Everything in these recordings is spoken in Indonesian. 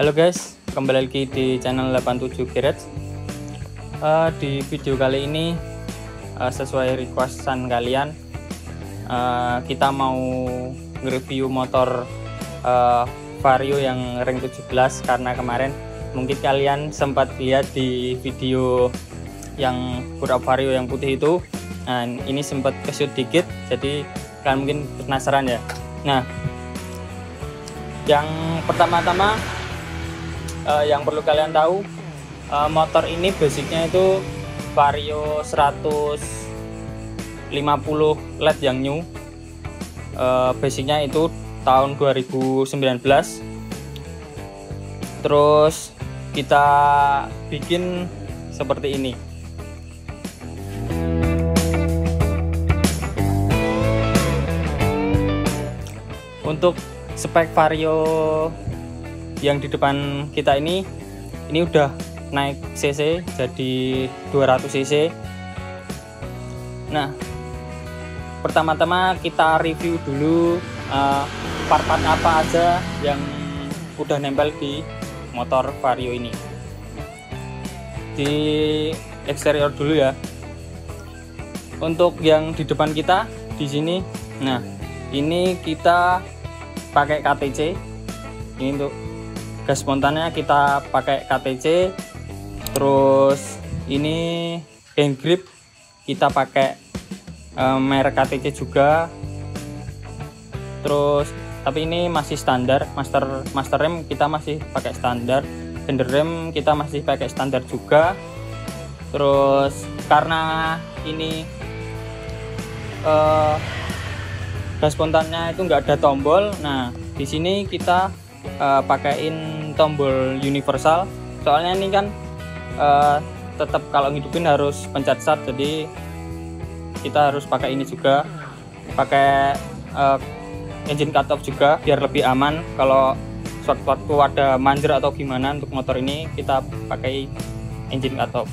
Halo guys, kembali lagi di channel 87 Garage. Di video kali ini sesuai requestan kalian, kita mau nge-review motor Vario yang ring 17, karena kemarin mungkin kalian sempat lihat di video yang Pura Vario yang putih itu. Nah, ini sempat kesut dikit, jadi kalian mungkin penasaran ya. Nah, yang pertama-tama yang perlu kalian tahu, motor ini basicnya itu Vario 150 LED yang new. Basicnya itu tahun 2019. Terus kita bikin seperti ini. Untuk spek Vario yang di depan kita ini udah naik cc jadi 200 cc. Nah, pertama-tama kita review dulu part-part apa aja yang udah nempel di motor Vario ini. Di eksterior dulu ya. Untuk yang di depan kita di sini, nah ini kita pakai KTC. Ini untuk gas spontannya kita pakai KTC. Terus ini hand grip kita pakai merek KTC juga. Terus tapi ini masih standar, master rem kita masih pakai standar, fender rem kita masih pakai standar juga. Terus karena ini gas spontannya itu nggak ada tombol, nah di sini kita pakaiin tombol universal, soalnya ini kan tetap kalau ngidupin harus pencet start, jadi kita harus pakai ini juga, pakai engine cut off juga biar lebih aman. Kalau waktu ada manjer atau gimana untuk motor ini kita pakai engine cut off.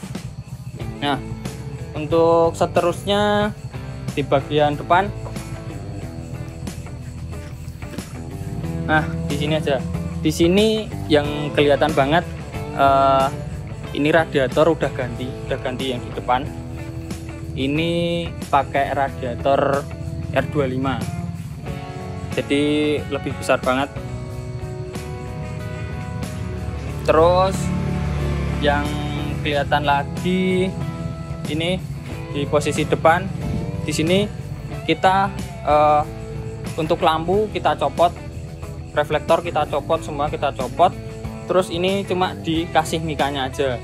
Nah, untuk seterusnya di bagian depan, nah di sini aja. Di sini yang kelihatan banget ini radiator udah ganti yang di depan. Ini pakai radiator R25. Jadi lebih besar banget. Terus yang kelihatan lagi ini di posisi depan. Di sini kita untuk lampu kita copot, reflektor kita copot, semua kita copot. Terus ini cuma dikasih mikanya aja.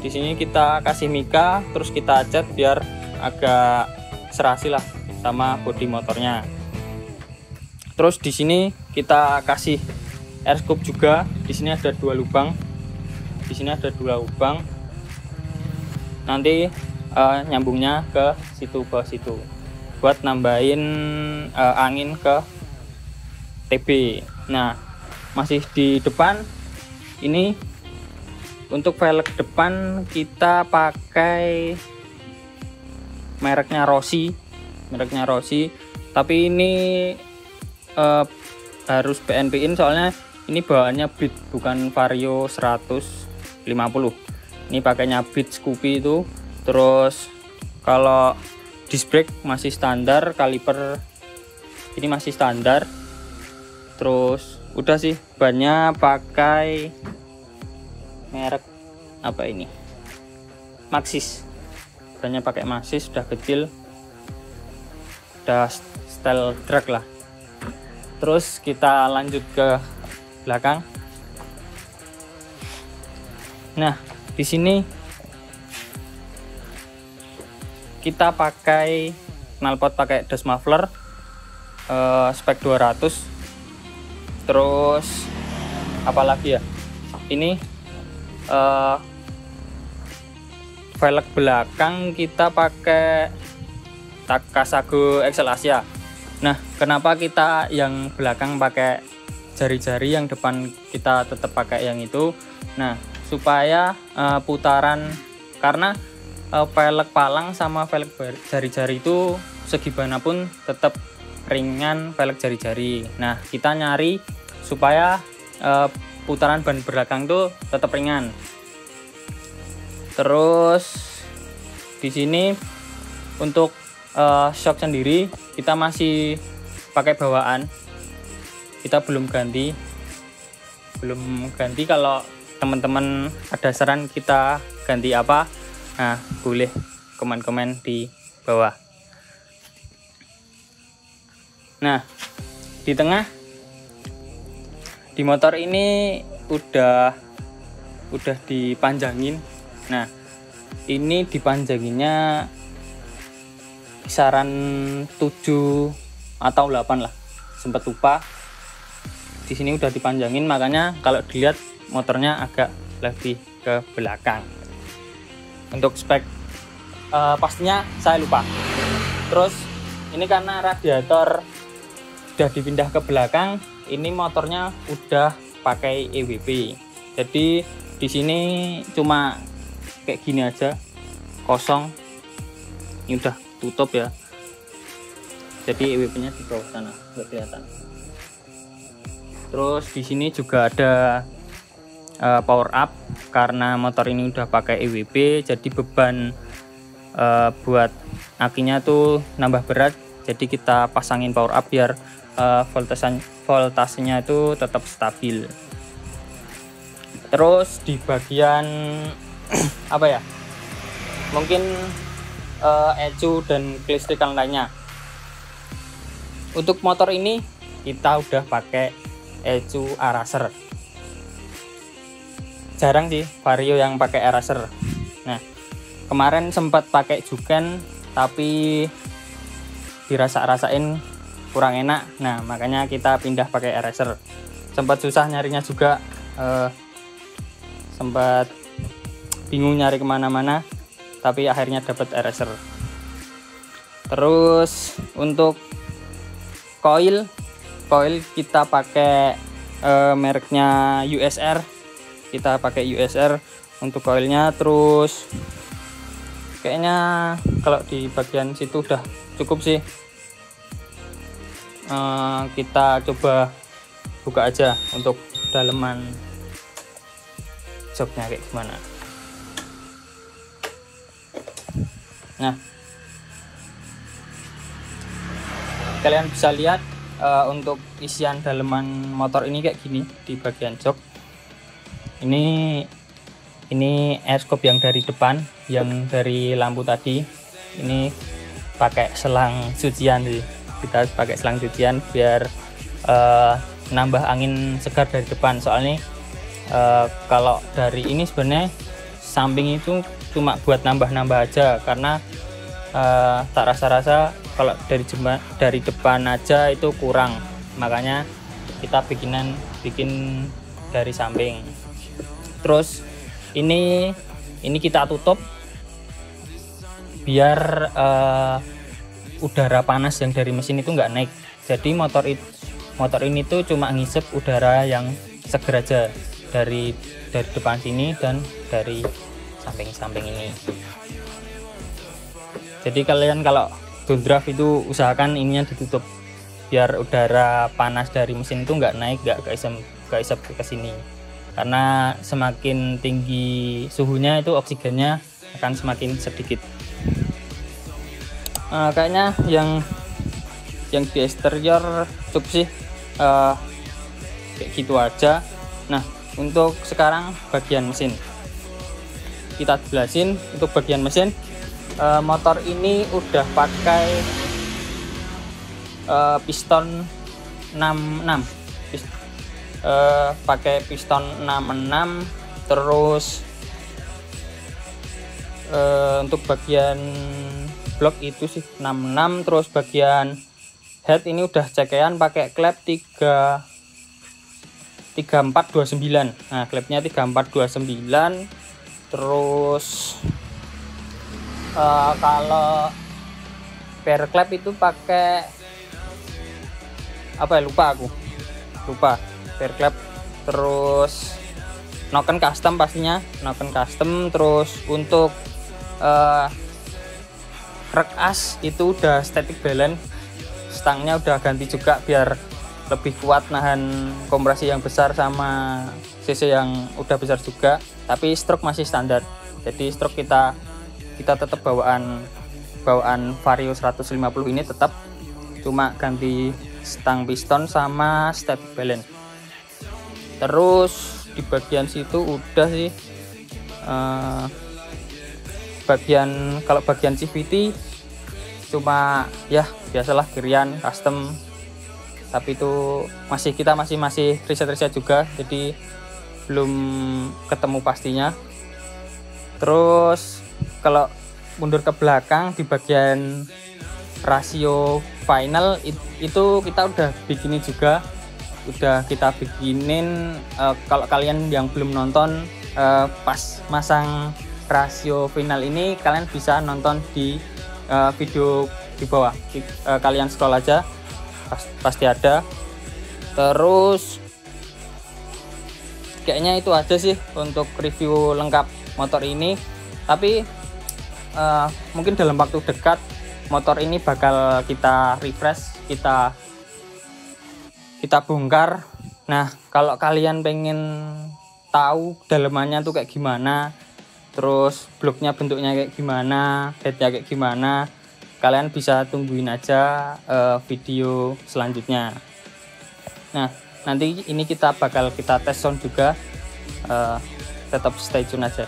Di sini kita kasih mika, terus kita cat biar agak serasi lah sama bodi motornya. Terus di sini kita kasih air scoop juga. Di sini ada 2 lubang. Di sini ada 2 lubang. Nanti nyambungnya ke situ, bawah situ, buat nambahin angin ke TB. Nah, masih di depan ini untuk velg depan kita pakai mereknya Rossi, tapi ini harus BNP-in soalnya ini bawaannya Beat bukan Vario 150. Ini pakainya Beat Scoopy itu. Terus kalau disc brake masih standar, kaliper ini masih standar. Terus udah sih, bannya pakai merek apa ini, Maxxis. Bannya pakai Maxxis, udah kecil, udah style drag lah. Terus kita lanjut ke belakang. Nah, di sini kita pakai knalpot, pakai dust muffler spek 200. Terus apalagi ya, ini velg belakang kita pakai Takasago XL Asia. Nah, kenapa kita yang belakang pakai jari-jari, yang depan kita tetap pakai yang itu? Nah, supaya putaran, karena velg palang sama velg jari-jari itu segimanapun tetap ringan velg jari-jari. Nah, kita nyari supaya putaran ban belakang tuh tetap ringan. Terus di sini untuk shock sendiri kita masih pakai bawaan, kita belum ganti. Kalau teman-teman ada saran kita ganti apa, nah boleh komen-komen di bawah. Nah, di tengah di motor ini udah dipanjangin. Nah, ini dipanjanginnya kisaran 7 atau 8 lah, sempat lupa. Di sini udah dipanjangin, makanya kalau dilihat motornya agak lebih ke belakang. Untuk spek pastinya saya lupa. Terus ini karena radiator sudah dipindah ke belakang, ini motornya udah pakai EWP. Jadi di sini cuma kayak gini aja, kosong. Ini udah tutup ya. Jadi EWP-nya di bawah sana, nggak kelihatan. Terus di sini juga ada power up, karena motor ini udah pakai EWP, jadi beban buat akinya tuh nambah berat. Jadi kita pasangin power up biar voltasenya itu tetap stabil. Terus di bagian apa ya, mungkin ECU dan kelistrikan lainnya. Untuk motor ini kita udah pakai ECU Araser. Jarang sih Vario yang pakai Araser. Nah, kemarin sempat pakai Juken tapi dirasa-rasain kurang enak. Nah, makanya kita pindah pakai Araser. Sempat susah nyarinya juga, sempat bingung nyari kemana-mana, tapi akhirnya dapat Araser. Terus untuk coil kita pakai mereknya USR. Kita pakai USR untuk coilnya. Terus kayaknya kalau di bagian situ udah cukup sih. Kita coba buka aja untuk daleman joknya kayak gimana. Nah, kalian bisa lihat untuk isian daleman motor ini kayak gini di bagian jok. Ini air scope yang dari depan, yang dari lampu tadi. Ini pakai selang cucian sih. Kita pakai selang cucian biar nambah angin segar dari depan. Soalnya kalau dari ini sebenarnya samping itu cuma buat nambah-nambah aja, karena tak rasa-rasa kalau dari depan aja itu kurang. Makanya kita bikin dari samping. Terus ini kita tutup biar udara panas yang dari mesin itu nggak naik. Jadi motor ini tuh cuma ngisep udara yang seger aja dari depan sini dan dari samping-samping ini. Jadi kalian kalau downdraft itu usahakan ininya ditutup biar udara panas dari mesin itu nggak naik, nggak keisep ke sini. Karena semakin tinggi suhunya itu oksigennya akan semakin sedikit. Kayaknya yang di eksterior cukup sih, kayak gitu aja. Nah, untuk sekarang bagian mesin kita jelasin. Untuk bagian mesin, motor ini udah pakai piston 66, pakai piston 66. Terus untuk bagian blok itu sih 66. Terus bagian head ini udah cekean pakai klep 3429. Nah, klepnya 3429. Terus kalau per klep itu pakai apa ya, lupa per klep. Terus noken custom, pastinya noken custom. Terus untuk krek as itu udah static balance, stangnya udah ganti juga biar lebih kuat nahan kompresi yang besar sama cc yang udah besar juga, tapi stroke masih standar. Jadi stroke kita tetap bawaan Vario 150 ini tetap, cuma ganti stang piston sama static balance. Terus di bagian situ udah sih. Kalau bagian CVT cuma ya biasalah Girian custom, tapi itu kita masih riset juga, jadi belum ketemu pastinya. Terus kalau mundur ke belakang di bagian rasio final itu kita udah kita bikinin. Kalau kalian yang belum nonton pas masang rasio final ini, kalian bisa nonton di video di bawah. Kalian scroll aja, pasti ada. Terus kayaknya itu aja sih untuk review lengkap motor ini. Tapi mungkin dalam waktu dekat motor ini bakal kita refresh, kita bongkar. Nah, kalau kalian pengen tahu dalemannya tuh kayak gimana, terus bloknya bentuknya kayak gimana, headnya kayak gimana, kalian bisa tungguin aja video selanjutnya. Nah, nanti ini kita tes sound juga, tetap stay tune aja.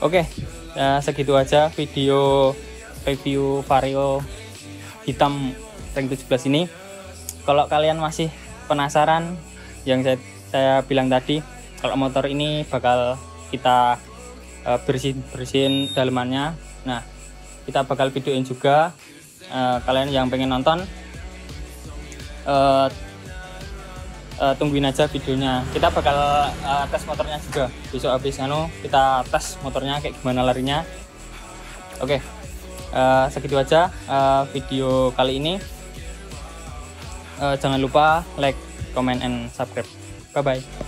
Oke, segitu aja video review Vario hitam ring 17 ini. Kalau kalian masih penasaran yang saya bilang tadi, kalau motor ini bakal kita bersihin dalemannya. Nah, kita bakal videoin juga. Kalian yang pengen nonton, tungguin aja videonya. Kita bakal tes motornya juga besok habis kita tes motornya kayak gimana larinya. Oke, segitu aja video kali ini. Jangan lupa like, comment, and subscribe. Bye bye.